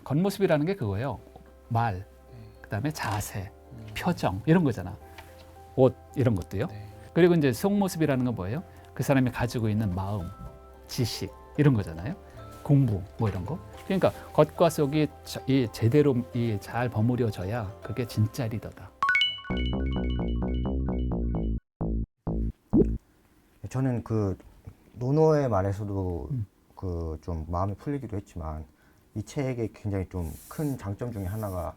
겉모습이라는 게 그거예요. 말, 그다음에 자세, 표정 이런 거잖아. 옷 이런 것도요. 네. 그리고 이제 속모습이라는 건 뭐예요? 그 사람이 가지고 있는 마음, 지식 이런 거잖아요. 공부 뭐 이런 거. 그러니까 겉과 속이 제대로 잘 버무려져야 그게 진짜 리더다. 저는 그 노노의 말에서도 그 좀 마음이 풀리기도 했지만 이 책의 굉장히 좀 큰 장점 중에 하나가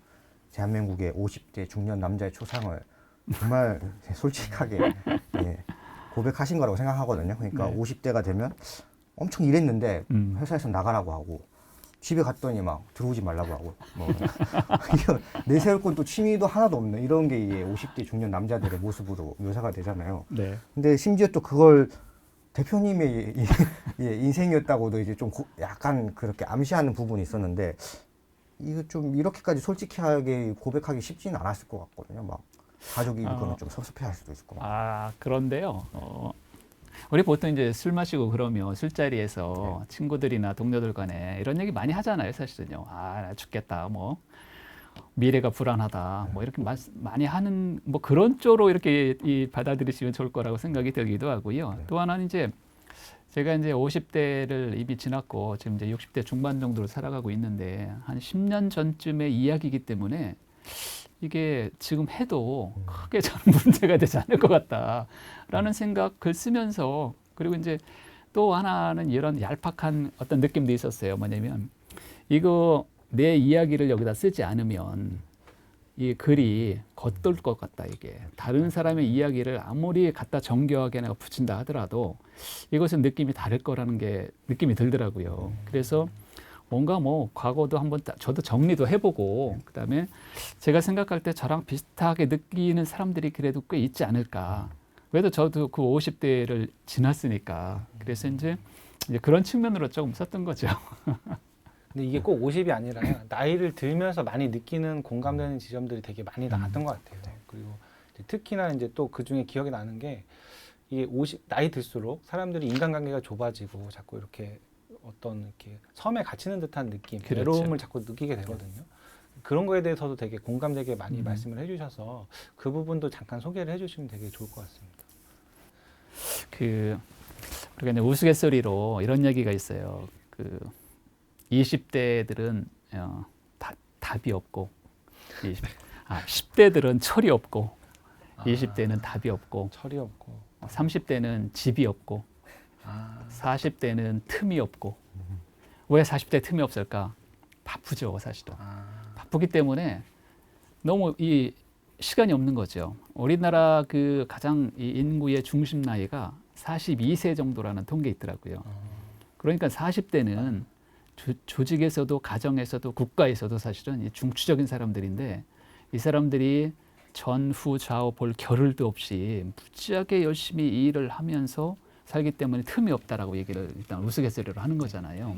대한민국의 50대 중년 남자의 초상을 정말 솔직하게 예, 고백하신 거라고 생각하거든요. 그러니까 네. 50대가 되면 엄청 일했는데 음. 회사에서 나가라고 하고 집에 갔더니 막 들어오지 말라고 하고 뭐 이거 내세울 건 또 취미도 하나도 없는 이런 게 이게 50대 중년 남자들의 모습으로 묘사가 되잖아요. 네. 근데 심지어 또 그걸 대표님의 인생이었다고도 이제 좀 약간 그렇게 암시하는 부분이 있었는데 이거 좀 이렇게까지 솔직하게 고백하기 쉽지는 않았을 것 같거든요. 막 가족이 이거는 좀 섭섭해할 수도 있을 것 같아요. 그런데요. 우리 보통 이제 술 마시고 그러면 술자리에서 친구들이나 동료들 간에 이런 얘기 많이 하잖아요, 사실은요. 나 죽겠다, 뭐 미래가 불안하다, 뭐 이렇게 많이 하는 뭐 그런 쪽으로 이렇게 받아들이시면 좋을 거라고 생각이 들기도 하고요. 네. 또 하나는 이제 제가 이제 50대를 이미 지났고 지금 이제 60대 중반 정도로 살아가고 있는데 한 10년 전쯤의 이야기이기 때문에 이게 지금 해도 크게 저는 문제가 되지 않을 것 같다라는 생각을 쓰면서 그리고 이제 또 하나는 이런 얄팍한 어떤 느낌도 있었어요. 뭐냐면 이거 내 이야기를 여기다 쓰지 않으면 이 글이 겉돌 것 같다. 이게 다른 사람의 이야기를 아무리 갖다 정교하게 내가 붙인다 하더라도 이것은 느낌이 다를 거라는 게 느낌이 들더라고요. 그래서 뭔가 뭐 과거도 한번 저도 정리도 해보고 그다음에 제가 생각할 때 저랑 비슷하게 느끼는 사람들이 그래도 꽤 있지 않을까. 왜냐도 저도 그 50대를 지났으니까. 그래서 이제 그런 측면으로 조금 썼던 거죠. 근데 이게 꼭 50이 아니라 나이를 들면서 많이 느끼는 공감되는 지점들이 되게 많이 나왔던 것 같아요. 그리고 이제 특히나 이제 또 그 중에 기억에 나는 게 이게 나이 들수록 사람들이 인간관계가 좁아지고 자꾸 이렇게 어떤 이렇게 섬에 갇히는 듯한 느낌, 그렇죠. 외로움을 자꾸 느끼게 되거든요. 그런 거에 대해서도 되게 공감되게 많이 말씀을 해주셔서 그 부분도 잠깐 소개를 해주시면 되게 좋을 것 같습니다. 우리가 이제 우스갯소리로 이런 얘기가 있어요. 20대들은 답이 없고 10대들은 철이 없고 20대는 답이 없고 철이 없고 30대는 집이 없고 40대는 틈이 없고. 왜 40대 틈이 없을까? 바쁘죠, 사실은. 바쁘기 때문에 너무 이 시간이 없는 거죠. 우리나라 그 가장 이 인구의 중심 나이가 42세 정도라는 통계 있더라고요. 그러니까 40대는 조직에서도 가정에서도 국가에서도 사실은 이 중추적인 사람들인데 이 사람들이 전후 좌우 볼 겨를도 없이 무지하게 열심히 이 일을 하면서 살기 때문에 틈이 없다라고 얘기를 일단 우스갯소리로 하는 거잖아요.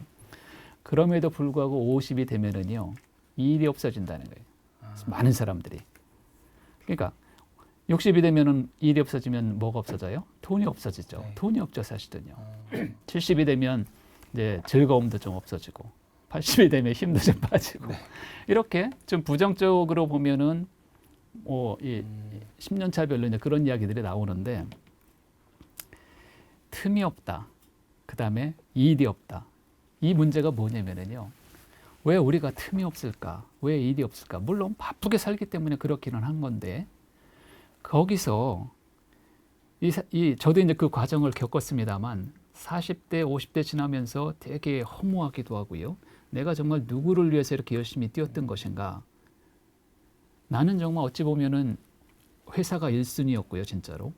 그럼에도 불구하고 50이 되면은요, 일이 없어진다는 거예요. 많은 사람들이. 그러니까 60이 되면은 일이 없어지면 뭐가 없어져요? 돈이 없어지죠. 네. 돈이 없죠, 사실은요. 70이 되면 이제 즐거움도 좀 없어지고, 80이 되면 힘도 좀 빠지고, 이렇게 좀 부정적으로 보면은 이 10년 차별로 이제 그런 이야기들이 나오는데. 틈이 없다. 그 다음에 일이 없다. 이 문제가 뭐냐면요. 왜 우리가 틈이 없을까? 왜 일이 없을까? 물론 바쁘게 살기 때문에 그렇기는 한 건데 거기서 저도 이제 그 과정을 겪었습니다만 40대, 50대 지나면서 되게 허무하기도 하고요. 내가 정말 누구를 위해서 이렇게 열심히 뛰었던 것인가? 나는 정말 어찌 보면은 회사가 1순위였고요, 진짜로.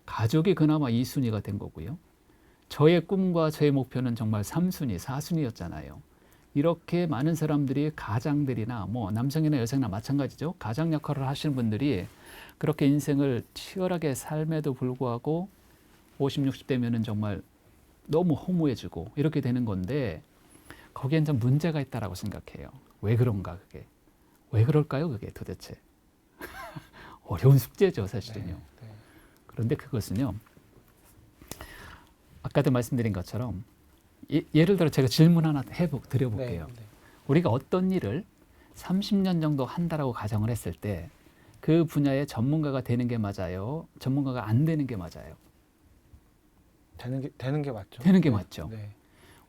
가족이 그나마 2순위가 된 거고요. 저의 꿈과 저의 목표는 정말 3순위, 4순위였잖아요. 이렇게 많은 사람들이 가장들이나 뭐 남성이나 여성이나 마찬가지죠. 가장 역할을 하시는 분들이 그렇게 인생을 치열하게 삶에도 불구하고 50, 60대면은 정말 너무 허무해지고 이렇게 되는 건데 거기엔 좀 문제가 있다라고 생각해요. 왜 그런가 그게? 왜 그럴까요 그게 도대체? 어려운 숙제죠 사실은요. 네. 그런데 그것은요. 아까도 말씀드린 것처럼 예를 들어 제가 질문 하나 드려볼게요. 네. 우리가 어떤 일을 30년 정도 한다라고 가정을 했을 때 그 분야의 전문가가 되는 게 맞아요? 전문가가 안 되는 게 맞아요? 되는 게 맞죠. 되는 게 네. 맞죠. 네.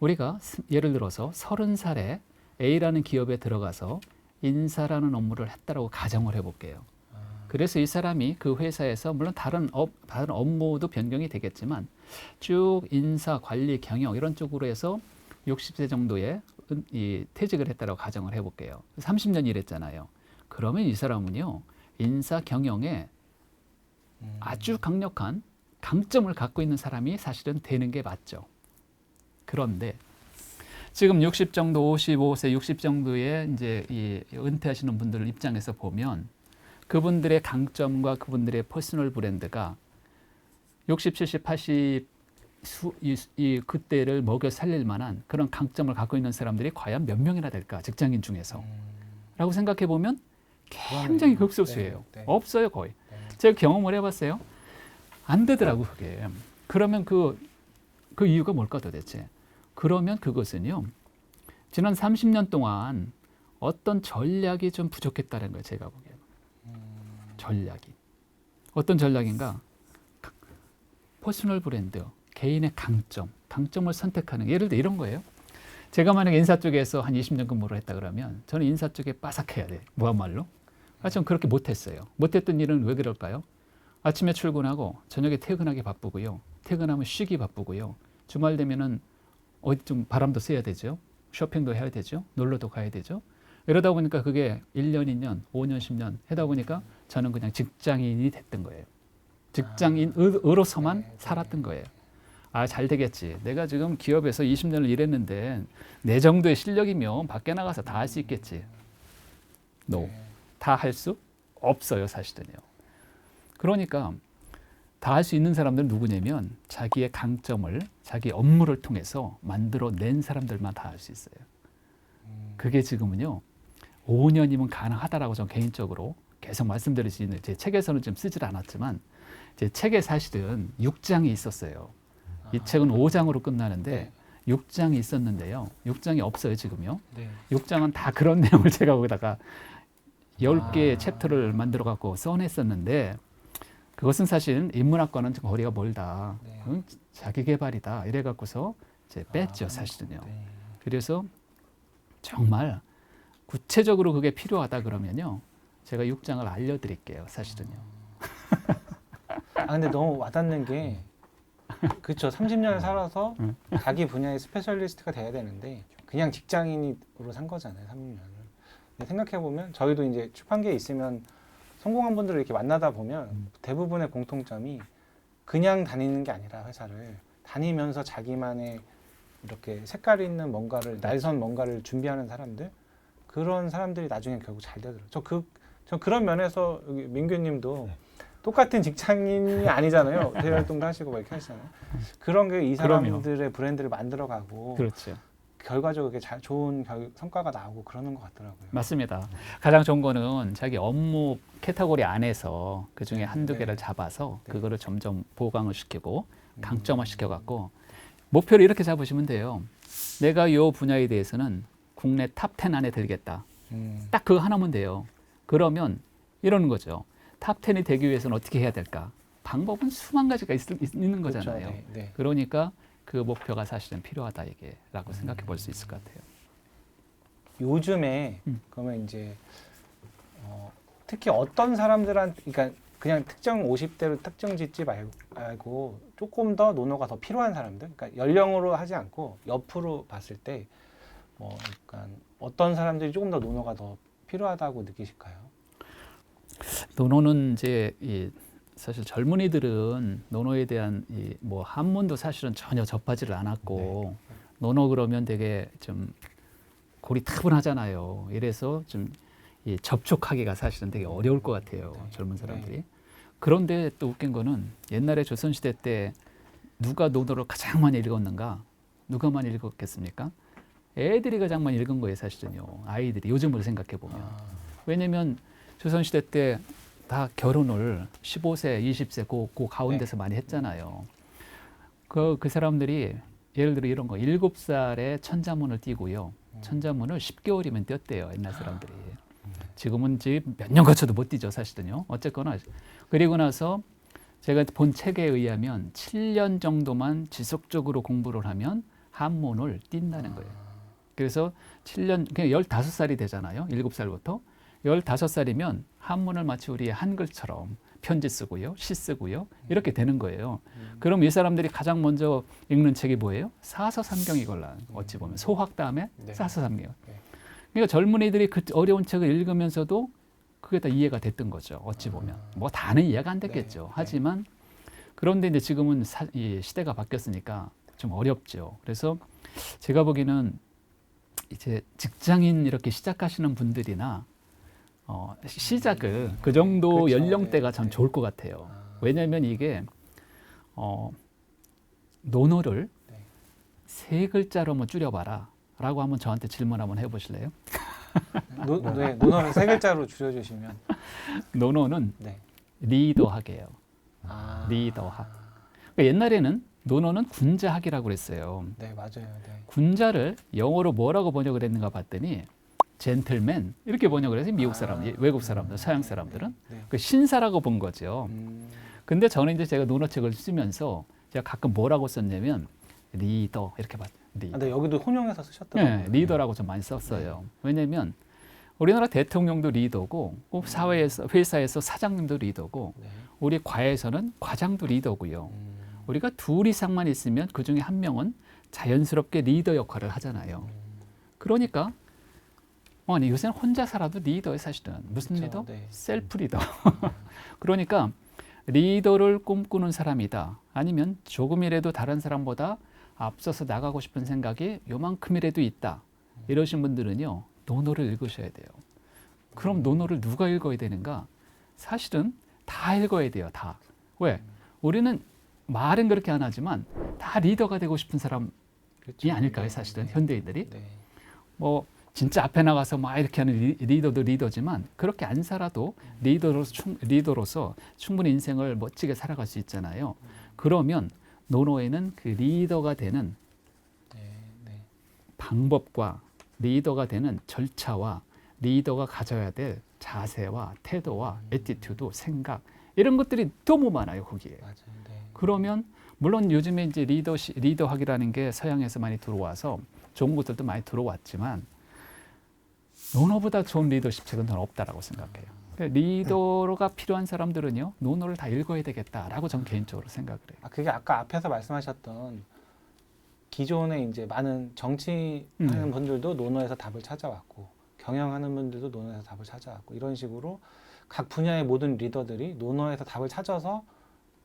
우리가 예를 들어서 30살에 A라는 기업에 들어가서 인사라는 업무를 했다라고 가정을 해볼게요. 그래서 이 사람이 그 회사에서 물론 다른 업무도 변경이 되겠지만 쭉 인사, 관리, 경영 이런 쪽으로 해서 60세 정도에 이 퇴직을 했다라고 가정을 해볼게요. 30년 일했잖아요. 그러면 이 사람은요 인사, 경영에 아주 강력한 강점을 갖고 있는 사람이 사실은 되는 게 맞죠. 그런데 지금 60 정도, 55세, 60 정도의 이제 이 은퇴하시는 분들 입장에서 보면 그분들의 강점과 그분들의 퍼스널 브랜드가 60, 70, 80 이 그때를 먹여 살릴 만한 그런 강점을 갖고 있는 사람들이 과연 몇 명이나 될까? 직장인 중에서. 라고 생각해 보면 굉장히 극소수예요. 네, 네. 없어요, 거의. 네. 제가 경험을 해봤어요. 안 되더라고, 그게. 그러면 그 이유가 뭘까 도대체? 그러면 그것은요, 지난 30년 동안 어떤 전략이 좀 부족했다는 거예요, 제가 보기에는. 전략이. 어떤 전략인가? 퍼스널 브랜드, 개인의 강점을 선택하는 게 예를 들어 이런 거예요. 제가 만약에 인사 쪽에서 한 20년 근무를 했다 그러면 저는 인사 쪽에 빠삭해야 돼. 무한말로. 전 그렇게 못했어요. 못했던 일은 왜 그럴까요? 아침에 출근하고 저녁에 퇴근하기 바쁘고요. 퇴근하면 쉬기 바쁘고요. 주말 되면은 어디 좀 바람도 쐬야 되죠. 쇼핑도 해야 되죠. 놀러도 가야 되죠. 이러다 보니까 그게 1년, 2년, 5년, 10년 하다 보니까 저는 그냥 직장인이 됐던 거예요. 직장인으로서만 살았던 거예요. 잘 되겠지. 내가 지금 기업에서 20년을 일했는데 내 정도의 실력이면 밖에 나가서 다 할 수 있겠지. No. 다 할 수 없어요, 사실은요. 그러니까 다 할 수 있는 사람들은 누구냐면 자기의 강점을 자기 업무를 통해서 만들어낸 사람들만 다 할 수 있어요. 그게 지금은요 5년이면 가능하다라고 저는 개인적으로 계속 말씀드릴 수 있는 제 책에서는 좀 쓰질 않았지만 제 책에 사실은 6장이 있었어요. 이 책은 5장으로 끝나는데 6장이 있었는데요. 6장이 없어요, 지금요. 네. 6장은 다 그런 내용을 제가 거기다가 10개의 챕터를 만들어 갖고 써냈었는데 그것은 사실 인문학과는 좀 거리가 멀다. 네. 그건 자기 개발이다. 이래 갖고서 이제 뺐죠, 사실은요. 네. 그래서 정말 구체적으로 그게 필요하다 그러면요. 제가 6장을 알려드릴게요, 사실은요. 근데 너무 와닿는 게 그렇죠. 30년을 살아서 자기 분야의 스페셜리스트가 돼야 되는데 그냥 직장인으로 산 거잖아요. 30년을. 생각해 보면 저희도 이제 출판계에 있으면 성공한 분들을 이렇게 만나다 보면 대부분의 공통점이 그냥 다니는 게 아니라 회사를 다니면서 자기만의 이렇게 색깔 있는 뭔가를 날선 뭔가를 준비하는 사람들 그런 사람들이 나중에 결국 잘 되더라고요. 저 그런 면에서 여기 민규님도 똑같은 직장인이 아니잖아요. 대활동도 하시고 막 이렇게 하시잖아요. 그런 게 이 사람들의 브랜드를 만들어가고 그렇죠. 결과적으로 이렇게 좋은 성과가 나오고 그러는 것 같더라고요. 맞습니다. 가장 좋은 거는 자기 업무 캐터고리 안에서 그 중에 한두 개를 잡아서 그거를 점점 보강을 시키고 강점화 시켜갖고 목표를 이렇게 잡으시면 돼요. 내가 이 분야에 대해서는 국내 탑 10 안에 들겠다. 딱 그거 하나면 돼요. 그러면 이러는 거죠. 탑 10이 되기 위해서는 어떻게 해야 될까? 방법은 수만 가지가 있는 거잖아요. 그렇죠. 네. 그러니까 그 목표가 사실은 필요하다 이게라고 생각해 볼 수 있을 것 같아요. 요즘에 그러면 이제 특히 어떤 사람들한테 그러니까 그냥 특정 50대로 특정 짓지 말고 조금 더 노노가 더 필요한 사람들, 그러니까 연령으로 하지 않고 옆으로 봤을 때 약간 어떤 사람들이 조금 더 노노가 더 필요하다고 느끼실까요? 노노는 이제 사실 젊은이들은 노노에 대한 뭐 한문도 사실은 전혀 접하지를 않았고 노노 그러면 되게 좀 고리타분하잖아요. 이래서 좀 접촉하기가 사실은 되게 어려울 것 같아요. 젊은 사람들이. 그런데 또 웃긴 거는 옛날에 조선시대 때 누가 노노를 가장 많이 읽었는가? 누가 많이 읽었겠습니까? 애들이 가장 많이 읽은 거예요, 사실은요. 아이들이 요즘으로 생각해 보면. 왜냐면 조선시대 때 다 결혼을 15세, 20세 그 가운데서 많이 했잖아요. 그 사람들이 예를 들어 이런 거 7살에 천자문을 띄고요. 천자문을 10개월이면 띄었대요. 옛날 사람들이. 지금은 이제 몇 년 거쳐도 못 띄죠. 사실은요. 어쨌거나 그리고 나서 제가 본 책에 의하면 7년 정도만 지속적으로 공부를 하면 한문을 띈다는 거예요. 그래서 7년, 그냥 15살이 되잖아요. 7살부터. 15살이면 한문을 마치 우리의 한글처럼 편지 쓰고요. 시 쓰고요. 이렇게 되는 거예요. 그럼 이 사람들이 가장 먼저 읽는 책이 뭐예요? 사서삼경이걸라. 어찌 보면 소학 다음에 네. 사서삼경. 네. 그러니까 젊은이들이 그 어려운 책을 읽으면서도 그게 다 이해가 됐던 거죠. 어찌 보면. 뭐 다는 이해가 안 됐겠죠. 네. 하지만 그런데 이제 지금은 이 시대가 바뀌었으니까 좀 어렵죠. 그래서 제가 보기에는 이제 직장인 이렇게 시작하시는 분들이나 시작을 그 정도 그렇죠. 연령대가 네. 참 네. 좋을 것 같아요. 아. 왜냐하면 이게 논어를 네. 3글자로 뭐 줄여봐라 라고 한번 저한테 질문 한번 해보실래요? 네, 논어를 3글자로 줄여주시면. 논어는 네. 리더학이에요. 아. 리더학. 그러니까 옛날에는 논어는 군자학이라고 그랬어요. 네, 맞아요. 네. 군자를 영어로 뭐라고 번역을 했는가 봤더니 젠틀맨 이렇게 번역을 해서 미국 사람, 외국 사람들, 서양 사람들은 네. 그 신사라고 본 거죠. 근데 저는 이제 제가 논어책을 쓰면서 제가 가끔 뭐라고 썼냐면 리더 이렇게 봤어요. 리더. 아, 네, 여기도 혼용해서 쓰셨더라고요. 네, 리더라고 좀 많이 썼어요. 왜냐하면 우리나라 대통령도 리더고 꼭 사회에서 회사에서 사장님도 리더고 네. 우리 과에서는 과장도 리더고요. 우리가 둘 이상만 있으면 그 중에 한 명은 자연스럽게 리더 역할을 하잖아요. 그러니까 아니 요새는 혼자 살아도 리더예요. 사실은 무슨 그쵸, 리더? 네. 셀프 리더. 그러니까 리더를 꿈꾸는 사람이다. 아니면 조금이라도 다른 사람보다 앞서서 나가고 싶은 생각이 요만큼이라도 있다. 이러신 분들은요. 논어를 읽으셔야 돼요. 그럼 논어를 누가 읽어야 되는가? 사실은 다 읽어야 돼요. 다. 왜? 우리는 말은 그렇게 안 하지만 다 리더가 되고 싶은 사람이 그렇죠. 아닐까요? 사실은 현대인들이. 네. 뭐 진짜 앞에 나가서 막 이렇게 하는 리더도 리더지만 그렇게 안 살아도 리더로서 충분히 인생을 멋지게 살아갈 수 있잖아요. 그러면 논어에는 그 리더가 되는 네. 네. 방법과 리더가 되는 절차와 리더가 가져야 될 자세와 태도와 애티튜드, 생각 이런 것들이 너무 많아요 거기에. 맞아요. 네. 그러면 물론 요즘에 이제 리더학이라는 게 서양에서 많이 들어와서 좋은 것들도 많이 들어왔지만 논어보다 좋은 리더십 책은 저는 없다라고 생각해요. 그러니까 리더가 필요한 사람들은요 논어를 다 읽어야 되겠다라고 저는 개인적으로 생각을 해요. 아, 그게 아까 앞에서 말씀하셨던 기존에 이제 많은 정치하는 분들도 논어에서 답을 찾아왔고 경영하는 분들도 논어에서 답을 찾아왔고 이런 식으로 각 분야의 모든 리더들이 논어에서 답을 찾아서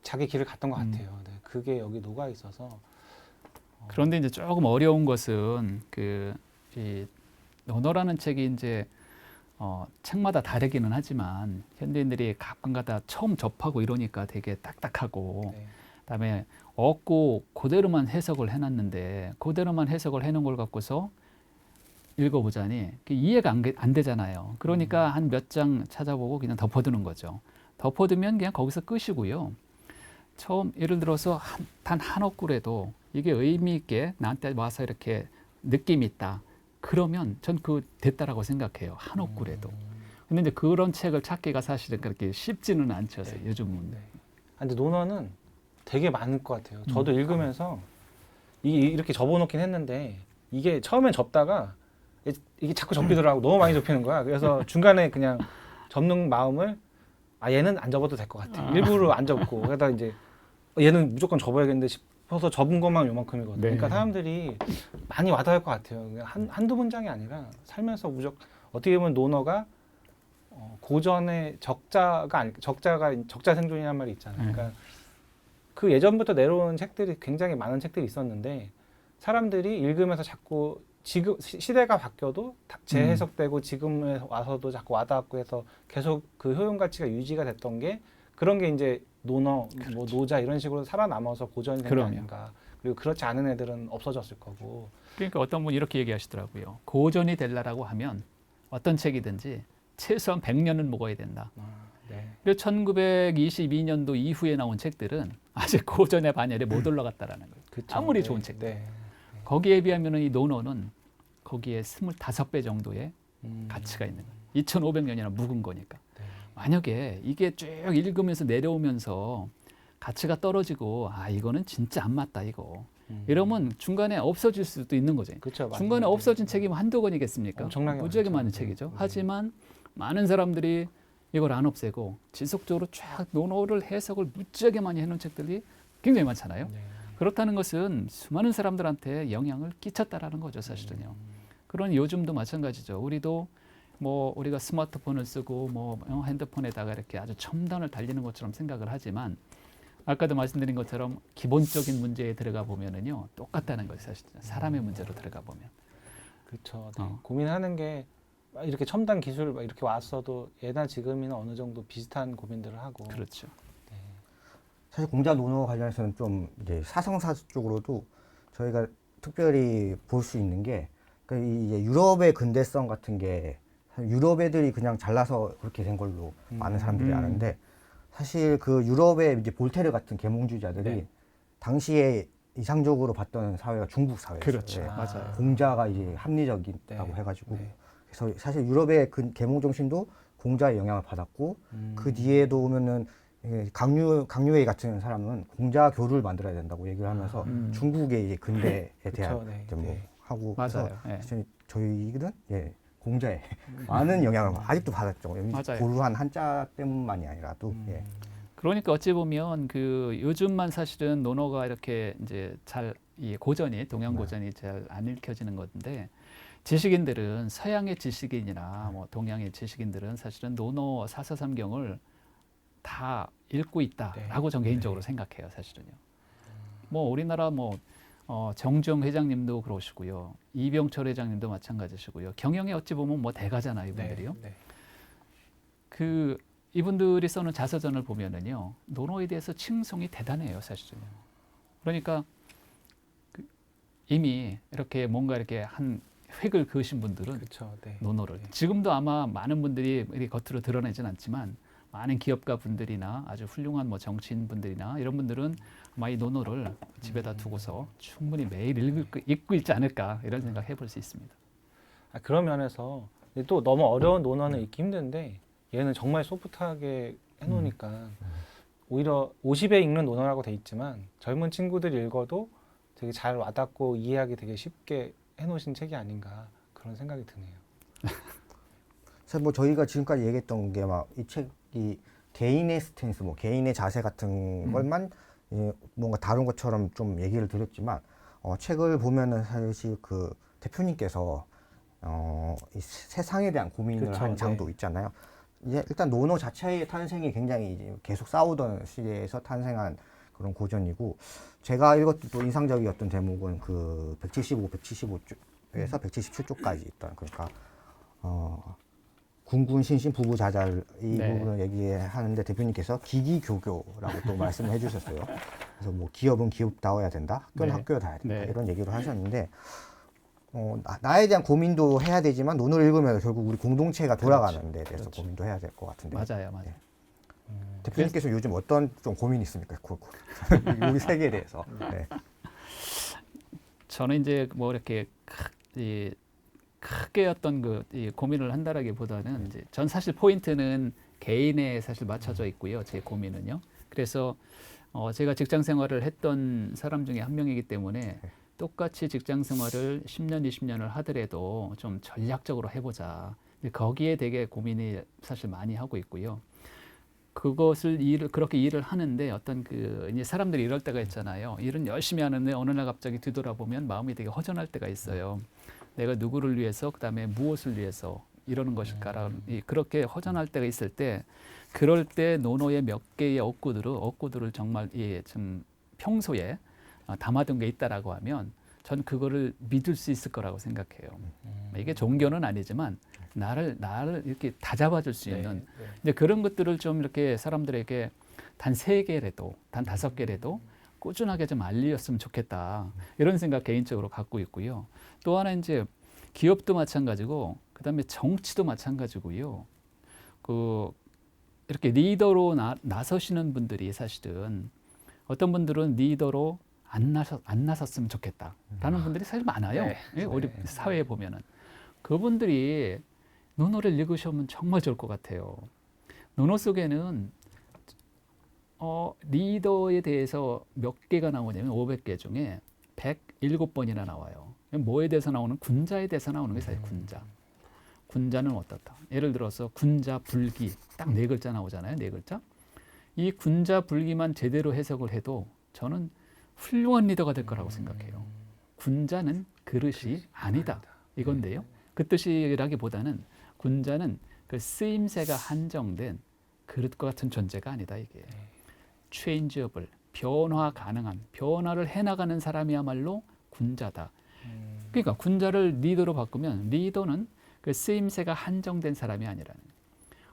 자기 길을 갔던 것 같아요. 네, 그게 여기 녹아 있어서. 그런데 이제 조금 어려운 것은 이 논어라는 책이 이제 책마다 다르기는 하지만 현대인들이 가끔가다 처음 접하고 이러니까 되게 딱딱하고 네. 그다음에 얻고 그대로만 해석을 해놨는데 그대로만 해석을 해놓은 걸 갖고서 읽어보자니 이해가 안 되잖아요. 그러니까 한 몇 장 찾아보고 그냥 덮어두는 거죠. 덮어두면 그냥 거기서 끝이고요. 처음 예를 들어서 단 한 억구라도 이게 의미 있게 나한테 와서 이렇게 느낌이 있다. 그러면 전 그 됐다라고 생각해요. 한 억구라도. 근데 이제 그런 책을 찾기가 사실은 그렇게 쉽지는 않죠. 네. 요즘은. 네. 아, 근데 논어는 되게 많을 것 같아요. 저도 읽으면서 이렇게 접어놓긴 했는데 이게 처음엔 접다가 이게 자꾸 접히더라고. 너무 많이 접히는 거야. 그래서 중간에 그냥 접는 마음을 얘는 안 접어도 될 것 같아. 일부러 안 접고 그러다 이제 얘는 무조건 접어야겠는데 싶어서 접은 것만 요만큼이거든요. 네. 그러니까 사람들이 많이 와닿을 것 같아요. 한두 문장이 아니라 살면서 어떻게 보면 논어가 고전의 적자 생존이라는 말이 있잖아요. 그러니까 그 예전부터 내려온 책들이 굉장히 많은 책들이 있었는데 사람들이 읽으면서 자꾸 지금 시대가 바뀌어도 재해석되고 지금에 와서도 자꾸 와닿고 해서 계속 그 효용 가치가 유지가 됐던 게 그런 게 이제 논어, 뭐 노자 이런 식으로 살아남아서 고전이 된 게 아닌가. 그리고 그렇지 않은 애들은 없어졌을 거고. 그러니까 어떤 분이 이렇게 얘기하시더라고요. 고전이 되려고 하면 어떤 책이든지 최소한 100년은 먹어야 된다. 네. 그리고 1922년도 이후에 나온 책들은 아직 고전의 반열에 못 올라갔다라는 거예요. 그쵸. 아무리 네. 좋은 책들. 네. 거기에 비하면 이 논어는 거기에 25배 정도의 음. 가치가 있는 거예요. 2,500년이나 묵은 거니까. 네. 만약에 이게 쭉 읽으면서 내려오면서 가치가 떨어지고 아 이거는 진짜 안 맞다 이거. 이러면 중간에 없어질 수도 있는 거죠. 그렇죠. 중간에 맞아요. 없어진 책이 한두 권이겠습니까? 엄청나게 무지하게 많죠. 많은 네. 책이죠. 네. 하지만 많은 사람들이 이걸 안 없애고 지속적으로 쫙 논어를 해석을 무지하게 많이 해놓은 책들이 굉장히 많잖아요. 네. 그렇다는 것은 수많은 사람들한테 영향을 끼쳤다라는 거죠, 사실은요. 그런 요즘도 마찬가지죠. 우리도 뭐 우리가 스마트폰을 쓰고 뭐 핸드폰에다가 이렇게 아주 첨단을 달리는 것처럼 생각을 하지만 아까도 말씀드린 것처럼 기본적인 문제에 들어가 보면은요 똑같다는 거예요, 사실 사람의 문제로 들어가 보면. 그렇죠. 네. 어. 고민하는 게 이렇게 첨단 기술 막 이렇게 왔어도 예나 지금이나 어느 정도 비슷한 고민들을 하고. 그렇죠. 네. 사실 공자 논어 관련해서는 좀 이제 사성사 쪽으로도 저희가 특별히 볼 수 있는 게 그러니까 이제 유럽의 근대성 같은 게 사실 유럽 애들이 그냥 잘나서 그렇게 된 걸로 많은 사람들이 아는데 사실 그 유럽의 이제 볼테르 같은 계몽주의자들이 네. 당시에 이상적으로 봤던 사회가 중국 사회였어요. 그렇죠. 예. 맞아요. 공자가 이제 합리적이라고 네. 해가지고 네. 그래서 사실 유럽의 그 계몽 정신도 공자의 영향을 받았고 그 뒤에도 오면은 강유회 같은 사람은 공자 교를 만들어야 된다고 얘기를 하면서 중국의 이제 근대에 대한 그쵸, 네, 이제 뭐 네. 하고 그래서 맞아요. 예. 사실 저희들은 공자의 많은 영향을 아직도 받았죠. 맞아요. 고루한 한자 때문만이 아니라도 예. 그러니까 어찌 보면 그 요즘만 사실은 논어가 이렇게 이제 잘 이 고전이 동양 고전이 잘 안 읽혀지는 건데 지식인들은 서양의 지식인이나 뭐 동양의 지식인들은 사실은 논어 사서삼경을 다 읽고 있다라고 저는 개인적으로 생각해요, 사실은요. 뭐 우리나라 뭐 정주영 회장님도 그러시고요, 이병철 회장님도 마찬가지시고요. 경영에 어찌 보면 뭐 대가잖아요, 이분들이요. 네. 그 이분들이 써는 자서전을 보면은요 논어에 대해서 칭송이 대단해요, 사실은요. 그러니까 이미 이렇게 뭔가 이렇게 한 획을 그으신 분들은 그렇죠. 네. 논어를 네. 지금도 아마 많은 분들이 이렇게 겉으로 드러내진 않지만 많은 기업가 분들이나 아주 훌륭한 뭐 정치인 분들이나 이런 분들은 아마 이 논어를 집에다 두고서 충분히 매일 읽고 있지 않을까 이런 생각 해볼 수 있습니다. 그런 면에서 또 너무 어려운 논어는 읽기 힘든데 얘는 정말 소프트하게 해놓으니까 오히려 50에 읽는 논어라고 돼 있지만 젊은 친구들이 읽어도 되게 잘 와닿고 이해하기 되게 쉽게 해놓으신 책이 아닌가 그런 생각이 드네요. 사실 뭐 저희가 지금까지 얘기했던 게 막 이 책이 개인의 스탠스, 뭐 개인의 자세 같은 것만 뭔가 다룬 것처럼 좀 얘기를 드렸지만 책을 보면은 사실 그 대표님께서 이 세상에 대한 고민을 그쵸, 한 장도 네. 있잖아요. 이제 일단 논어 자체의 탄생이 굉장히 이제 계속 싸우던 시대에서 탄생한 그런 고전이고 제가 읽었던 또 인상적이었던 대목은 그 175, 175쪽에서 177쪽까지 있던 그러니까 군군 신신 부부 자잘 이 네. 부분을 얘기하는데 대표님께서 기기교교라고 또 말씀을 해주셨어요. 그래서 뭐 기업은 기업다워야 된다, 학교는 네. 학교다워야 된다 네. 이런 얘기를 하셨는데 나에 대한 고민도 해야 되지만 논어를 읽으면 결국 우리 공동체가 돌아가는 데 대해서 그렇죠. 고민도 해야 될 것 같은데 맞아요. 대표님께서 요즘 어떤 좀 고민이 있습니까? 우리 세계에 대해서. 네. 저는 이제 뭐 이렇게 크게 어떤 이 고민을 한다라기보다는 이제 전 사실 포인트는 개인에 사실 맞춰져 있고요. 제 고민은요. 그래서 제가 직장 생활을 했던 사람 중에 한 명이기 때문에 똑같이 직장 생활을 10년, 20년을 하더라도 좀 전략적으로 해보자. 거기에 되게 고민이 사실 많이 하고 있고요. 그것을 그렇게 일을 하는데 어떤 이제 사람들이 이럴 때가 있잖아요. 일은 열심히 하는데 어느 날 갑자기 뒤돌아보면 마음이 되게 허전할 때가 있어요. 내가 누구를 위해서 그다음에 무엇을 위해서 이러는 것일까라는 그렇게 허전할 때가 있을 때 그럴 때 논어의 몇 개의 어구들을 정말 좀 평소에 담아둔 게 있다라고 하면 전 그거를 믿을 수 있을 거라고 생각해요. 이게 종교는 아니지만 나를 이렇게 다잡아줄 수 있는 이제 그런 것들을 좀 이렇게 사람들에게 단 3개라도 단 5개라도 꾸준하게 좀 알렸으면 좋겠다 이런 생각 개인적으로 갖고 있고요. 또 하나 이제 기업도 마찬가지고 그다음에 정치도 마찬가지고요. 이렇게 리더로 나서시는 분들이 사실은 어떤 분들은 리더로 안 나섰으면 좋겠다라는 분들이 사실 많아요. 네. 예, 우리 네. 사회에 보면은 그분들이 논어를 읽으시면 정말 좋을 것 같아요. 논어 속에는 리더에 대해서 몇 개가 나오냐면 500개 중에 107번이나 나와요. 뭐에 대해서 나오는? 군자에 대해서 나오는 게 사실 군자. 군자는 어떻다. 예를 들어서 군자 불기 딱 4글자 나오잖아요. 4글자. 이 군자 불기만 제대로 해석을 해도 저는 훌륭한 리더가 될 거라고 생각해요. 군자는 그릇이 아니다. 이건데요. 그 뜻이라기보다는 군자는 그 쓰임새가 한정된 그릇과 같은 존재가 아니다. 이게 changeable, 변화 가능한, 변화를 해나가는 사람이야말로 군자다. 그러니까 군자를 리더로 바꾸면 리더는 그 쓰임새가 한정된 사람이 아니라는 거예요.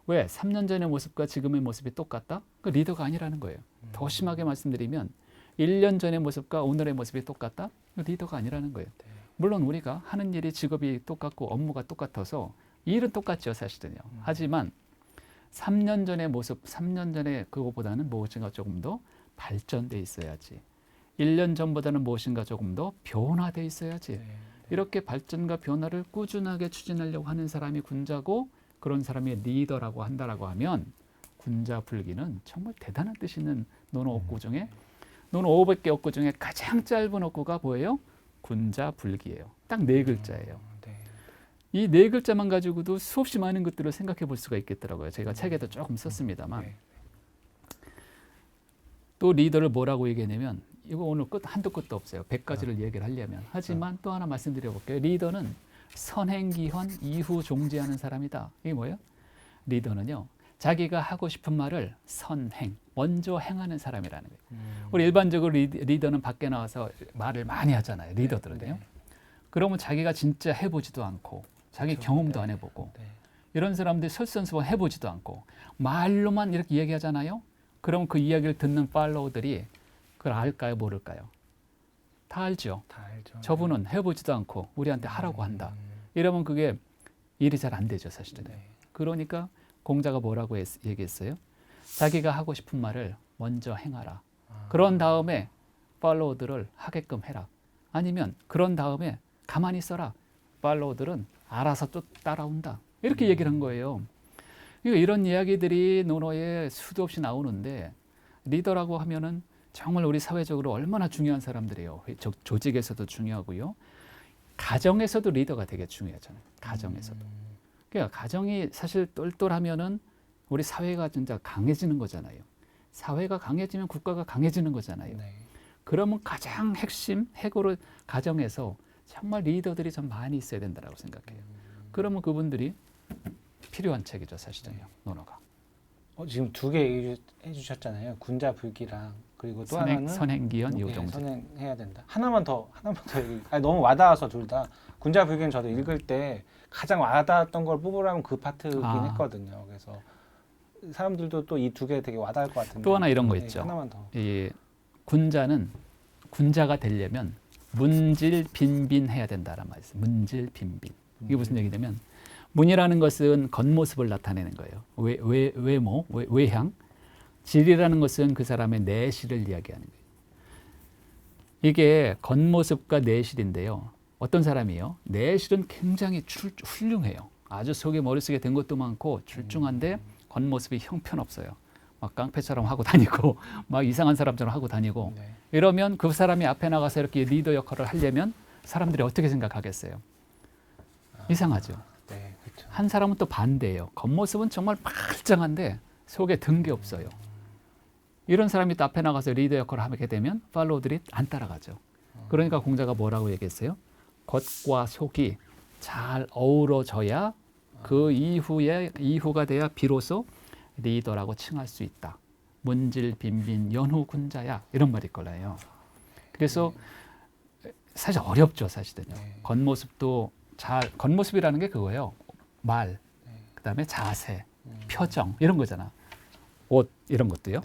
왜? 3년 전의 모습과 지금의 모습이 똑같다? 그 리더가 아니라는 거예요. 더 심하게 말씀드리면 1년 전의 모습과 오늘의 모습이 똑같다? 그 리더가 아니라는 거예요. 물론 우리가 하는 일이 직업이 똑같고 업무가 똑같아서 일은 똑같죠, 사실은요. 하지만 3년 전의 모습, 3년 전의 그거보다는 무엇인가 조금 더 발전돼 있어야지. 1년 전보다는 무엇인가 조금 더 변화돼 있어야지. 이렇게 발전과 변화를 꾸준하게 추진하려고 하는 사람이 군자고 그런 사람이 리더라고 한다라고 하면 군자 불기는 정말 대단한 뜻이 있는 논어 어구 중에 논어 500개 어구 중에 가장 짧은 어구가 뭐예요? 군자 불기예요. 딱 4글자예요. 이 4글자만 가지고도 수없이 많은 것들을 생각해 볼 수가 있겠더라고요. 제가 책에도 조금 썼습니다만. 또 리더를 뭐라고 얘기하냐면 이거 오늘 한도 끝도 없어요. 100가지를 얘기를 하려면. 하지만 또 하나 말씀드려 볼게요. 리더는 선행기헌 이후 종지하는 사람이다. 이게 뭐예요? 리더는요. 자기가 하고 싶은 말을 선행, 먼저 행하는 사람이라는 거예요. 우리 일반적으로 리더는 밖에 나와서 말을 많이 하잖아요. 리더들은요. 그러면 자기가 진짜 해보지도 않고 자기 경험도 안 해보고 이런 사람들이 설선수범 해보지도 않고 말로만 이렇게 얘기하잖아요. 그럼 그 이야기를 듣는 팔로워들이 그걸 알까요? 모를까요? 다 알죠. 다 알죠. 저분은 해보지도 않고 우리한테 하라고 한다. 이러면 그게 일이 잘 안 되죠, 사실은. 그러니까 공자가 뭐라고 얘기했어요? 자기가 하고 싶은 말을 먼저 행하라. 그런 다음에 팔로워들을 하게끔 해라. 아니면 그런 다음에 가만히 있어라. 팔로워들은 알아서 또 따라온다. 이렇게 얘기를 한 거예요. 그러니까 이런 이야기들이 논어에 수도 없이 나오는데 리더라고 하면은 정말 우리 사회적으로 얼마나 중요한 사람들이에요. 조직에서도 중요하고요. 가정에서도 리더가 되게 중요하잖아요. 가정에서도. 그러니까 가정이 사실 똘똘하면은 우리 사회가 진짜 강해지는 거잖아요. 사회가 강해지면 국가가 강해지는 거잖아요. 그러면 가장 핵으로 가정에서 정말 리더들이 좀 많이 있어야 된다고 생각해요. 그러면 그분들이 필요한 책이죠, 사실은요. 논어가. 지금 2개 얘기해 주셨잖아요. 군자 불기랑 그리고 또 하나는 선행기헌 이후종지. 선행해야 된다. 하나만 더 얘기. 너무 와닿아서 둘 다. 군자 불기는 저도 읽을 때 가장 와닿았던 걸 뽑으라면 그 파트긴 했거든요. 그래서 사람들도 또 이 2개 되게 와닿을 것 같은데. 또 하나 이런 거 있죠. 하나만 더. 이 군자는 군자가 되려면 문질 빈빈해야 된다란 말이 있어요. 문질 빈빈. 이게 무슨 얘기냐면 문이라는 것은 겉모습을 나타내는 거예요. 외모, 외향. 질이라는 것은 그 사람의 내실을 이야기하는 거예요. 이게 겉모습과 내실인데요. 어떤 사람이요? 내실은 굉장히 훌륭해요. 아주 속에 머릿속에 된 것도 많고 출중한데 겉모습이 형편없어요. 막 깡패처럼 하고 다니고 막 이상한 사람처럼 하고 다니고 이러면 그 사람이 앞에 나가서 이렇게 리더 역할을 하려면 사람들이 어떻게 생각하겠어요? 이상하죠. 그렇죠. 한 사람은 또 반대예요. 겉모습은 정말 말짱한데 속에 든 게 없어요. 이런 사람이 또 앞에 나가서 리더 역할을 하게 되면 팔로워들이 안 따라가죠. 그러니까 공자가 뭐라고 얘기했어요? 겉과 속이 잘 어우러져야 그 이후가 돼야 비로소 리더라고 칭할 수 있다. 문질 빈빈 연후 군자야 이런 말일 거예요. 그래서 사실 어렵죠, 사실은요. 겉모습도 겉모습이라는 게 그거예요. 말, 그다음에 자세, 표정 이런 거잖아. 옷 이런 것도요.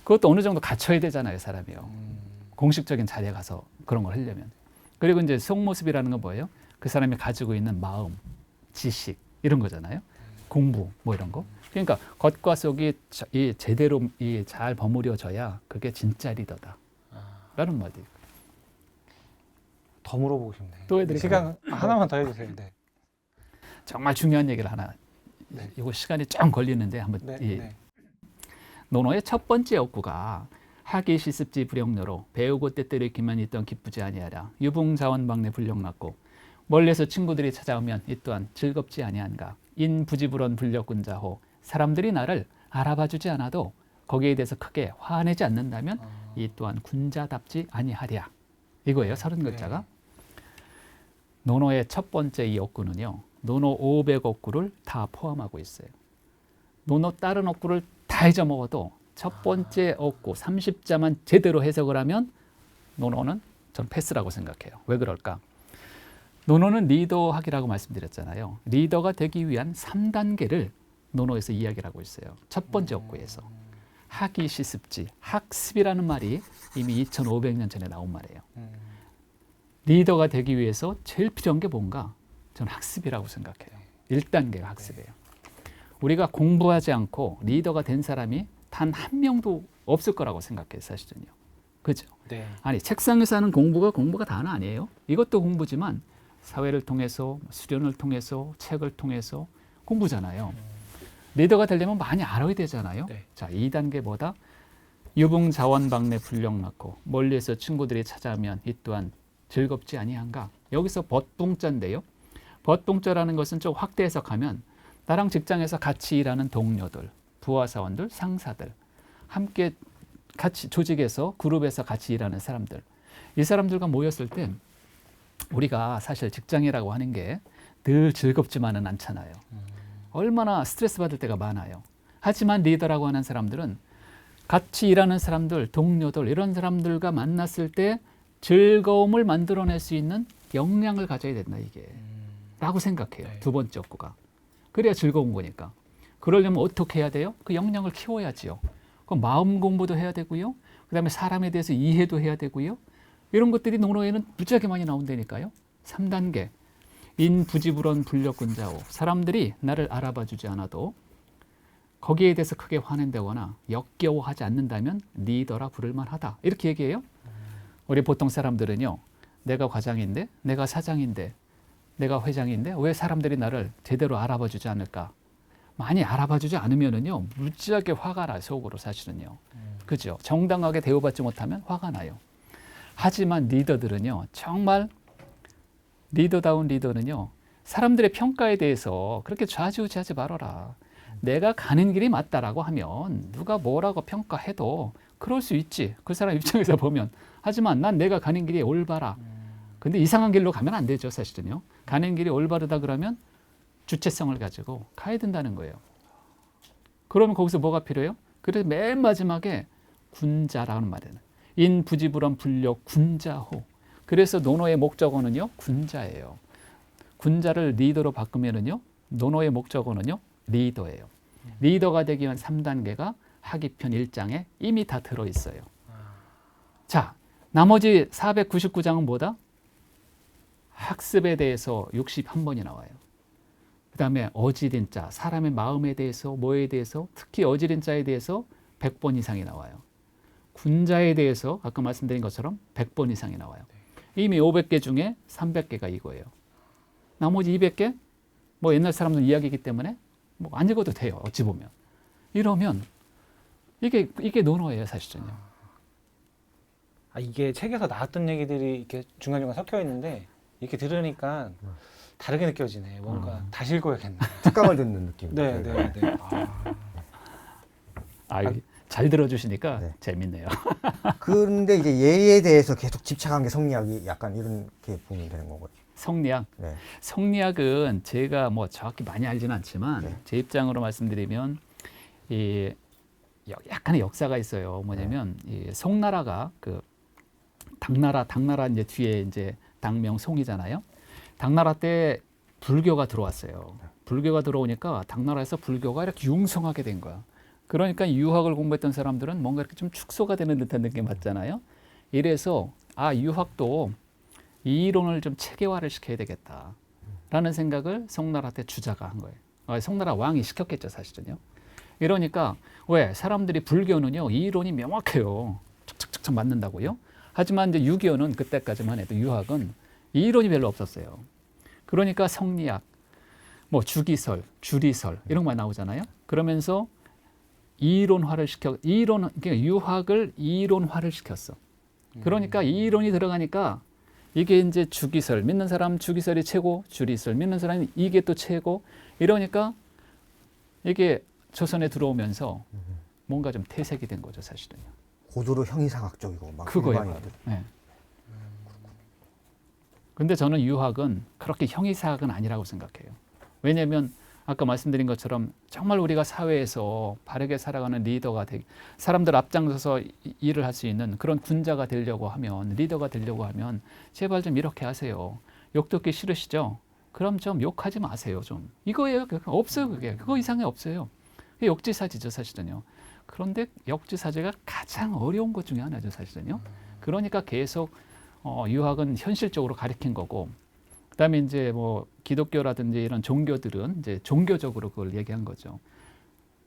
그것도 어느 정도 갖춰야 되잖아요, 사람이요. 공식적인 자리에 가서 그런 걸 하려면. 그리고 이제 속모습이라는 건 뭐예요? 그 사람이 가지고 있는 마음, 지식 이런 거잖아요. 공부 뭐 이런 거. 그러니까 겉과 속이 제대로 잘 버무려져야 그게 진짜 리더다. 라는 말이. 더 물어보고 싶네. 또 해드릴까요? 시간 하나만 더 해주세요. 네. 정말 중요한 얘기를 하나. 네. 이거 시간이 좀 걸리는데 한번 네. 이 네. 논어의 첫 번째 어구가 하기 시습지 불영료로 배우고 때때리기만 있던 기쁘지 아니하라. 유붕자원방내 불령났고 멀리서 친구들이 찾아오면 이 또한 즐겁지 아니한가. 인부지불원 불력군자호. 사람들이 나를 알아봐주지 않아도 거기에 대해서 크게 화내지 않는다면 이 또한 군자답지 아니하랴. 이거예요. 30글자가. 논어의 첫 번째 이 어구는요. 논어 500어구를 다 포함하고 있어요. 논어 다른 어구를 다 잊어먹어도 첫 번째 어구 30자만 제대로 해석을 하면 논어는 전 패스라고 생각해요. 왜 그럴까? 논어는 리더학이라고 말씀드렸잖아요. 리더가 되기 위한 3단계를 논어에서 이야기를 하고 있어요. 첫 번째 어구에서. 학이 시습지, 학습이라는 말이 이미 2500년 전에 나온 말이에요. 리더가 되기 위해서 제일 필요한 게 뭔가? 저는 학습이라고 생각해요. 1단계가 학습이에요. 우리가 공부하지 않고 리더가 된 사람이 단 한 명도 없을 거라고 생각해요. 사실은요. 그죠? 네. 아니 책상에서 하는 공부가 다는 아니에요. 이것도 공부지만 사회를 통해서 수련을 통해서 책을 통해서 공부잖아요. 리더가 되려면 많이 알아야 되잖아요. 네. 자, 2단계보다 유붕자원방내 불령났고 멀리에서 친구들이 찾아오면 이 또한 즐겁지 아니한가. 여기서 벗붕자인데요. 벗붕자라는 것은 좀 확대 해석하면 나랑 직장에서 같이 일하는 동료들, 부하사원들, 상사들, 함께 같이 조직에서 그룹에서 같이 일하는 사람들, 이 사람들과 모였을 때 우리가 사실 직장이라고 하는 게 늘 즐겁지만은 않잖아요. 얼마나 스트레스 받을 때가 많아요. 하지만 리더라고 하는 사람들은 같이 일하는 사람들, 동료들 이런 사람들과 만났을 때 즐거움을 만들어낼 수 있는 역량을 가져야 된다 이게 라고 생각해요. 네. 두 번째 어구가. 그래야 즐거운 거니까. 그러려면 어떻게 해야 돼요? 그 역량을 키워야지요. 그럼 마음 공부도 해야 되고요. 그다음에 사람에 대해서 이해도 해야 되고요. 이런 것들이 논어에는 무지하게 많이 나온다니까요. 3단계. 인부지불원 불력군자오. 사람들이 나를 알아봐 주지 않아도 거기에 대해서 크게 화낸다거나 역겨워하지 않는다면 리더라 부를 만하다. 이렇게 얘기해요. 우리 보통 사람들은요. 내가 과장인데, 내가 사장인데, 내가 회장인데 왜 사람들이 나를 제대로 알아봐 주지 않을까? 많이 알아봐 주지 않으면은요. 무지하게 화가 나요. 속으로 사실은요. 그죠? 정당하게 대우받지 못하면 화가 나요. 하지만 리더들은요. 정말 리더다운 리더는요. 사람들의 평가에 대해서 그렇게 좌지우지하지 말아라. 내가 가는 길이 맞다라고 하면 누가 뭐라고 평가해도 그럴 수 있지. 그 사람 입장에서 보면. 하지만 난 내가 가는 길이 올바라. 근데 이상한 길로 가면 안 되죠. 사실은요. 가는 길이 올바르다 그러면 주체성을 가지고 가야 된다는 거예요. 그러면 거기서 뭐가 필요해요? 그래서 맨 마지막에 군자라는 말이에요. 인부지불원 불력 군자호. 그래서 논어의 목적어는요. 군자예요. 군자를 리더로 바꾸면은요. 논어의 목적어는요. 리더예요. 리더가 되기 위한 3단계가 하기편 1장에 이미 다 들어있어요. 자, 나머지 499장은 뭐다? 학습에 대해서 61번이 나와요. 그 다음에 어지린 자, 사람의 마음에 대해서, 뭐에 대해서, 특히 어지린 자에 대해서 100번 이상이 나와요. 군자에 대해서 아까 말씀드린 것처럼 100번 이상이 나와요. 이미 500개 중에 300개가 이거예요. 나머지 200개? 뭐 옛날 사람들 이야기이기 때문에 뭐 안 읽어도 돼요. 어찌 보면. 이러면 이게 논어예요. 사실은요. 이게 책에서 나왔던 얘기들이 이렇게 중간중간 섞여 있는데 이렇게 들으니까 다르게 느껴지네. 뭔가 다시 읽어야겠네. 특강을 듣는 느낌. 네, 네, 네. 잘 들어주시니까 네. 재밌네요. 그런데 이제 예에 대해서 계속 집착한 게 성리학이 약간 이렇게 보면 되는 거고요. 성리학. 네. 성리학은 제가 뭐 정확히 많이 알지는 않지만 네. 제 입장으로 말씀드리면 이 약간의 역사가 있어요. 뭐냐면 이 송나라가 그 당나라 이제 뒤에 이제 당명 송이잖아요. 당나라 때 불교가 들어왔어요. 불교가 들어오니까 당나라에서 불교가 이렇게 융성하게 된 거야. 그러니까 유학을 공부했던 사람들은 뭔가 이렇게 좀 축소가 되는 듯한 느낌 받잖아요. 이래서 유학도 이 이론을 좀 체계화를 시켜야 되겠다라는 생각을 송나라 때 주자가 한 거예요. 송나라 왕이 시켰겠죠, 사실은요. 이러니까 왜 사람들이 불교는요 이 이론이 명확해요. 척척척척 맞는다고요. 하지만 이제 6.25는 그때까지만 해도 유학은 이 이론이 별로 없었어요. 그러니까 성리학, 뭐 주기설, 주리설 이런 거 많이 나오잖아요. 그러면서 이론화를 그러니까 유학을 이론화를 시켰어. 그러니까 이 이론이 들어가니까 이게 이제 주기설 믿는 사람 주기설이 최고, 주리설 믿는 사람이 이게 또 최고 이러니까 이게 조선에 들어오면서 뭔가 좀 퇴색이 된 거죠, 사실은요. 고도로 형이상학적이고 막 그거예요. 일반인들. 네. 근데 저는 유학은 그렇게 형이상학은 아니라고 생각해요. 왜냐하면 아까 말씀드린 것처럼 정말 우리가 사회에서 바르게 살아가는 리더가 사람들 앞장서서 일을 할 수 있는 그런 군자가 되려고 하면, 리더가 되려고 하면 제발 좀 이렇게 하세요. 욕 듣기 싫으시죠? 그럼 좀 욕하지 마세요. 좀 이거예요. 없어요. 그거 이상이 없어요. 그게 역지사지죠, 사실은요. 그런데 역지사지가 가장 어려운 것 중에 하나죠, 사실은요. 그러니까 계속 유학은 현실적으로 가리킨 거고, 그다음에 이제 뭐 기독교라든지 이런 종교들은 이제 종교적으로 그걸 얘기한 거죠.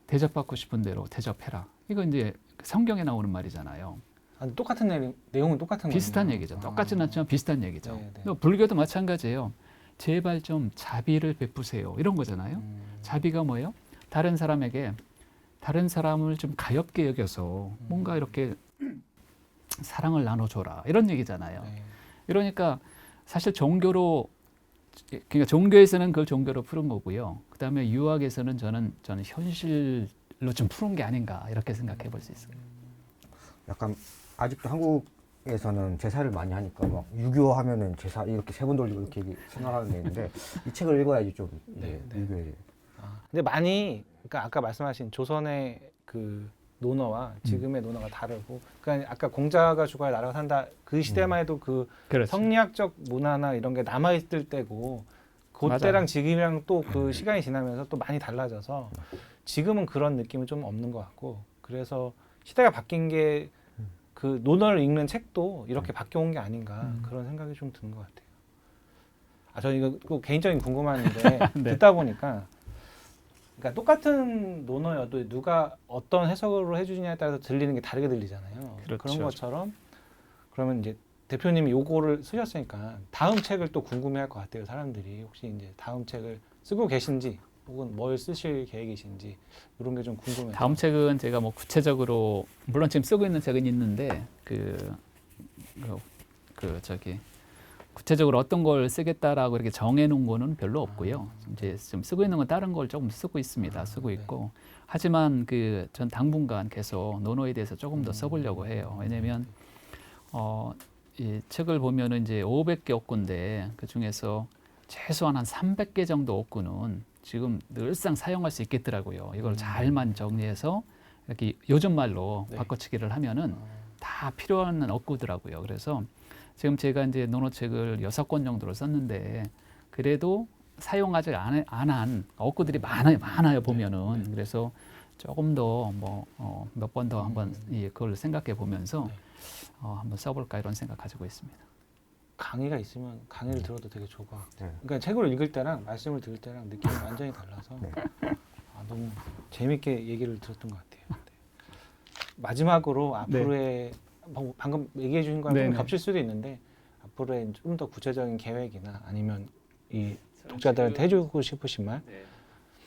대접받고 싶은 대로 대접해라. 이거 이제 성경에 나오는 말이잖아요. 똑같은 내용은 똑같은 비슷한 거네요. 얘기죠. 똑같지는 않지만 비슷한 얘기죠. 네, 네. 또 불교도 마찬가지예요. 제발 좀 자비를 베푸세요. 이런 거잖아요. 자비가 뭐예요? 다른 사람에게 다른 사람을 좀 가엽게 여겨서 뭔가 이렇게 사랑을 나눠줘라. 이런 얘기잖아요. 네. 이러니까 사실 그러니까 종교에서는 그걸 종교로 푸는 거고요. 그다음에 유학에서는 저는 현실로 좀 푸는 게 아닌가 이렇게 생각해 볼 수 있어요. 약간 아직도 한국에서는 제사를 많이 하니까 막 유교 하면은 제사 이렇게 세 번 돌리고 이렇게 생각하는 게 있는데 이 책을 읽어야지 좀 네, 네. 유교에 근데 많이 그러니까 아까 말씀하신 조선의 그 논어와 지금의 논어가 다르고, 그러니까 아까 공자가 죽어야 나라가 산다 그 시대만 해도 그 그렇죠. 성리학적 문화나 이런 게 남아 있을 때고, 그때랑 맞아요. 지금이랑 또 그 시간이 지나면서 또 많이 달라져서 지금은 그런 느낌은 좀 없는 것 같고, 그래서 시대가 바뀐 게 그 논어를 읽는 책도 이렇게 바뀌어 온 게 아닌가 그런 생각이 좀 드는 것 같아요. 저 이거 꼭 개인적인 궁금한데 네. 듣다 보니까, 그러니까 똑같은 논어여도 누가 어떤 해석으로 해주느냐에 따라서 들리는 게 다르게 들리잖아요. 그렇죠. 그런 것처럼 그러면 이제 대표님이 요거를 쓰셨으니까 다음 책을 또 궁금해할 것 같아요. 사람들이 혹시 이제 다음 책을 쓰고 계신지 혹은 뭘 쓰실 계획이신지 이런 게 좀 궁금해요. 다음 책은 제가 뭐 구체적으로 물론 지금 쓰고 있는 책은 있는데 구체적으로 어떤 걸 쓰겠다라고 이렇게 정해놓은 거는 별로 없고요. 이제 좀 쓰고 있는 건 다른 걸 조금 쓰고 있습니다. 쓰고 있고 하지만 전 당분간 계속 논어에 대해서 조금 더 써보려고 해요. 왜냐하면 이 책을 보면은 이제 500개 어구인데 그 중에서 최소한 한 300개 정도 어구는 지금 늘상 사용할 수 있겠더라고요. 이걸 잘만 정리해서 이렇게 요즘 말로 네. 바꿔치기를 하면은 다 필요한 어구더라고요. 그래서 지금 제가 이제 논어책을 6권 정도를 썼는데 그래도 사용하지 않은 어구들이 많아요 보면은. 네. 그래서 조금 더 뭐 몇 번 더 한번 그걸 생각해 보면서 네. 한번 써볼까 이런 생각 가지고 있습니다. 강의가 있으면 강의를 들어도 되게 좋을 것 같아요. 네. 그러니까 책을 읽을 때랑 말씀을 들을 때랑 느낌이 완전히 달라서 네. 너무 재밌게 얘기를 들었던 것 같아요. 네. 마지막으로 앞으로의 방금 얘기해 주신 거랑 좀 네네. 겹칠 수도 있는데 앞으로의 좀 더 구체적인 계획이나 아니면 이 독자들한테 해주고 싶으신 말?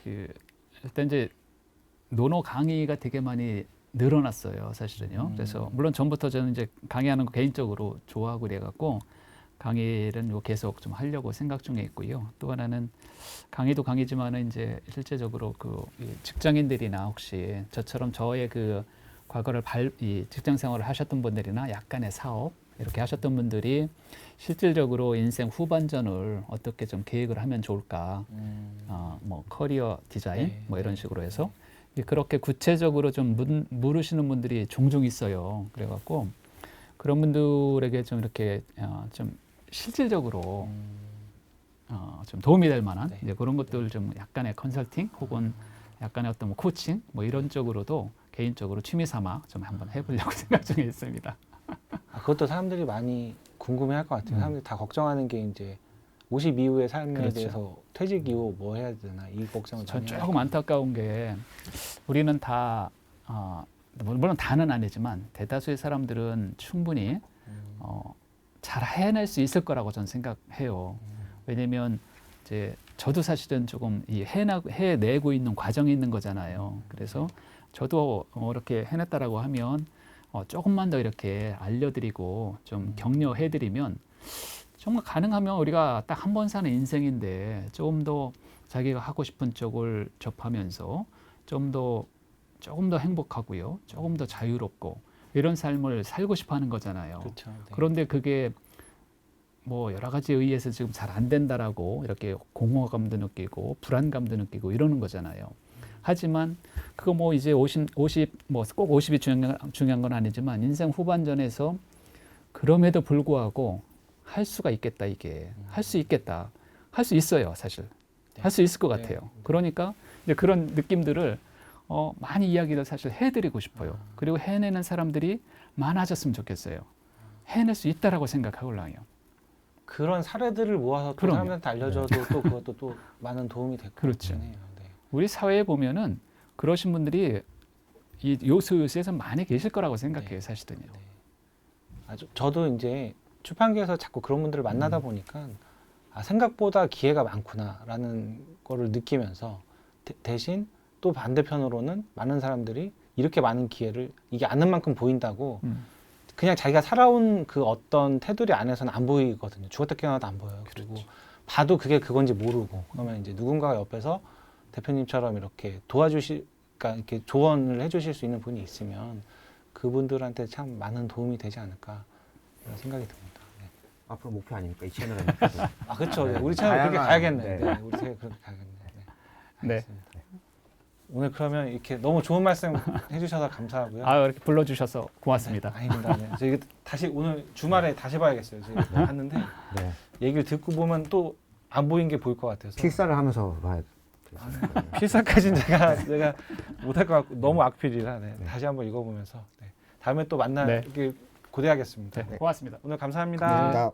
일단 이제 논어 강의가 되게 많이 늘어났어요, 사실은요. 그래서 물론 전부터 저는 이제 강의하는 거 개인적으로 좋아하고 그래갖고 강의를 계속 좀 하려고 생각 중에 있고요. 또 하나는 강의도 강의지만은 이제 실제적으로 이 직장인들이나 혹시 저처럼 저의 그 과거를 이 직장 생활을 하셨던 분들이나 약간의 사업 이렇게 하셨던 분들이 실질적으로 인생 후반전을 어떻게 좀 계획을 하면 좋을까, 뭐 커리어 디자인 네, 뭐 이런 식으로 해서 그렇게 구체적으로 좀 물으시는 분들이 종종 있어요. 그래갖고 그런 분들에게 좀 이렇게 좀 실질적으로 좀 도움이 될 만한 네. 이제 그런 것들 좀 약간의 컨설팅 혹은 약간의 어떤 뭐 코칭 뭐 이런 쪽으로도 개인적으로 취미 삼아 좀 한번 해보려고 생각 중에 있습니다. 그것도 사람들이 많이 궁금해할 것 같아요. 사람들이 다 걱정하는 게 이제 50 이후의 삶에 그렇죠. 대해서 퇴직 이후 뭐 해야 되나 이 걱정을 전 많이 조금 안타까운 게 우리는 다 물론 다는 아니지만 대다수의 사람들은 충분히 잘 해낼 수 있을 거라고 저는 생각해요. 왜냐면 이제 저도 사실은 조금 이 해내고 있는 과정이 있는 거잖아요. 그래서 저도 이렇게 해냈다라고 하면 조금만 더 이렇게 알려드리고 좀 격려해드리면 정말 가능하면 우리가 딱 한 번 사는 인생인데 조금 더 자기가 하고 싶은 쪽을 접하면서 조금 더 행복하고요, 조금 더 자유롭고 이런 삶을 살고 싶어하는 거잖아요. 그렇죠. 네. 그런데 그게 뭐 여러 가지에 의해서 지금 잘 안 된다라고 이렇게 공허감도 느끼고 불안감도 느끼고 이러는 거잖아요. 하지만 그거 뭐 이제 50 뭐 꼭 50이 중요한 건 아니지만 인생 후반전에서 그럼에도 불구하고 할 수가 있겠다 이게 할 수 있겠다 할 수 있어요 사실 네. 할 수 있을 것 네. 같아요. 그러니까 이제 그런 느낌들을 많이 이야기를 사실 해드리고 싶어요. 그리고 해내는 사람들이 많아졌으면 좋겠어요. 해낼 수 있다라고 생각하거든요. 그런 사례들을 모아서 또 그럼요. 사람들한테 알려줘도 또 그것도 또 많은 도움이 될 것 그렇죠. 같긴 해요. 네. 우리 사회에 보면은 그러신 분들이 이 요소에서 많이 계실 거라고 생각해요, 네. 사실은요. 네. 저도 이제 출판계에서 자꾸 그런 분들을 만나다 보니까 생각보다 기회가 많구나라는 거를 느끼면서 대신 또 반대편으로는 많은 사람들이 이렇게 많은 기회를 이게 않는 만큼 보인다고 그냥 자기가 살아온 그 어떤 테두리 안에서는 안 보이거든요. 죽었다 깨어나도 안 보여요. 그리고 봐도 그게 그건지 모르고 그러면 이제 누군가가 옆에서 대표님처럼 이렇게 그러니까 이렇게 조언을 해주실 수 있는 분이 있으면 그분들한테 참 많은 도움이 되지 않을까 이런 생각이 듭니다. 네. 앞으로 목표 아닙니까? 이 채널에. 그렇죠. 네. 우리 채널 그렇게 다양한, 가야겠네. 네. 네. 우리 채널 그렇게 가야겠네. 네. 네. 알겠습니다. 오늘 그러면 이렇게 너무 좋은 말씀 해주셔서 감사하고요. 이렇게 불러주셔서 고맙습니다. 네, 아닙니다. 네. 저 이거 다시 오늘 주말에 다시 봐야겠어요. 지금 봤는데 네. 얘기를 듣고 보면 또 안 보인 게 보일 것 같아서. 필사를 하면서 봐야 필사까지는 제가 못할 것 같고 너무 악필이라 다시 한번 읽어보면서 다음에 또 만나길 고대하겠습니다. 네, 고맙습니다. 오늘 감사합니다. 감사합니다.